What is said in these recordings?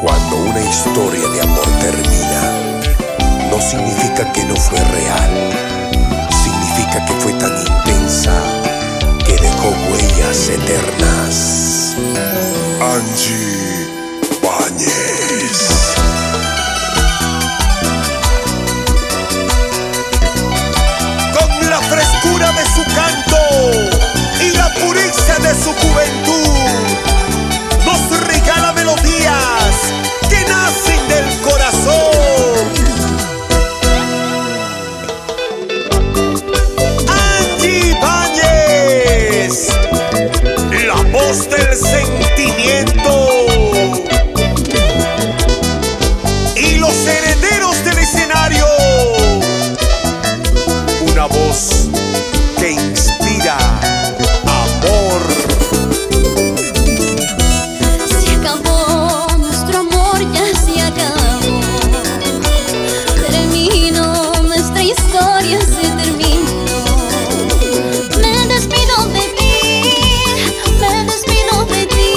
Cuando una historia de amor termina, no significa que no fue real, significa que fue tan intensa que dejó huellas eternas. Angie Báñez. Con la frescura de su canto y la pureza de su juventud, nos regala melodías que nacen del corazón. Angie Báñez, la voz del sentimiento, y los herederos del escenario, una voz que inspira amor. Se acabó, nuestro amor ya se acabó. Terminó, nuestra historia se terminó. Me despido de ti, me despido de ti,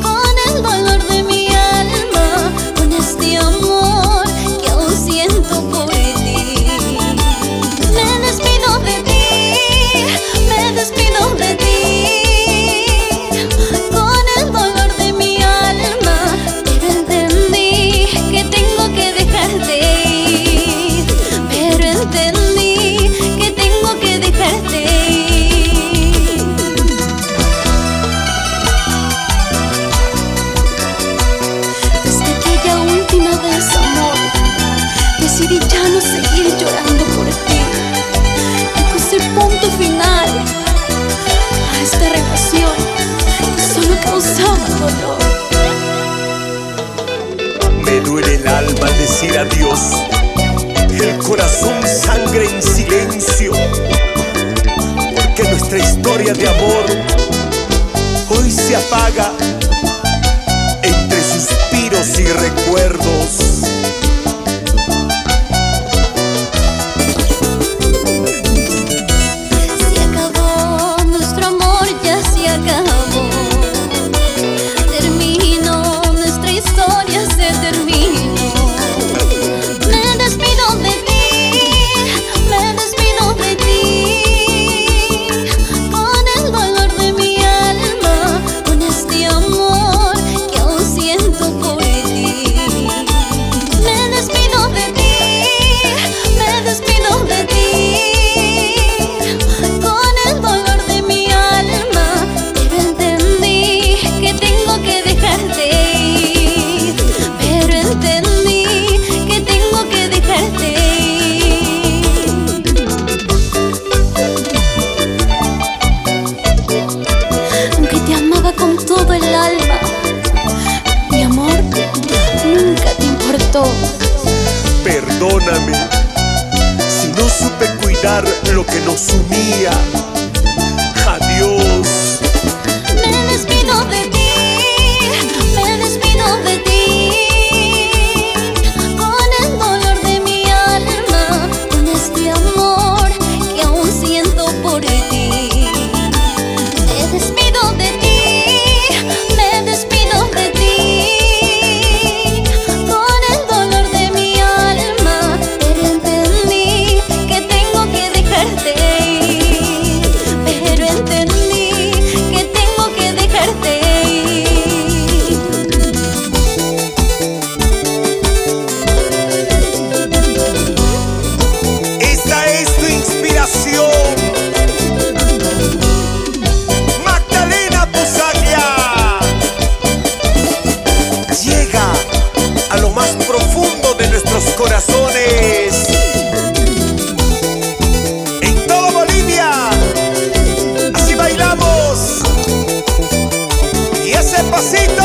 con el dolor de mi alma, con este amor que aún siento por ti. Me despido de ti, me despido de ti, con el dolor de mi alma, pero entendí que tengo que dejarte ir, pero entendí que tengo que dejarte ir. Desde aquella última vez, amor, decidí ya no seguir llorando por ti. Y puse punto final a esta relación que solo causaba dolor. Me duele el alma al decir adiós, el corazón sangra en silencio, porque nuestra historia de amor hoy se apaga entre suspiros y recuerdos. Se acabó, nuestro amor ya se acabó. Terminó, nuestra historia se terminó. Me despido de ti, me despido de ti, con el dolor de mi alma, con este amor que aún siento por ti. Me despido de ti, me despido de ti, con el dolor de mi alma, pero entendí que tengo que dejarte ir, pero entendí que tengo que dejarte ir. Aunque te amaba con todo el alma, mi amor nunca te importó. Perdóname si no supe cuidar lo que nos unía. Adiós. Me despido de ti, me despido de ti, con el dolor de mi alma, con este amor que aún siento por ti. Me despido de ti, me despido de ti, con el dolor de mi alma, pero entendí que tengo que dejarte ir, pero entendí que tengo que dejarte ir. Esta es tu inspiración, Magdalena Busaglia. Llega a lo más profundo de nuestros corazones. En toda Bolivia, así bailamos. Y ese pasito.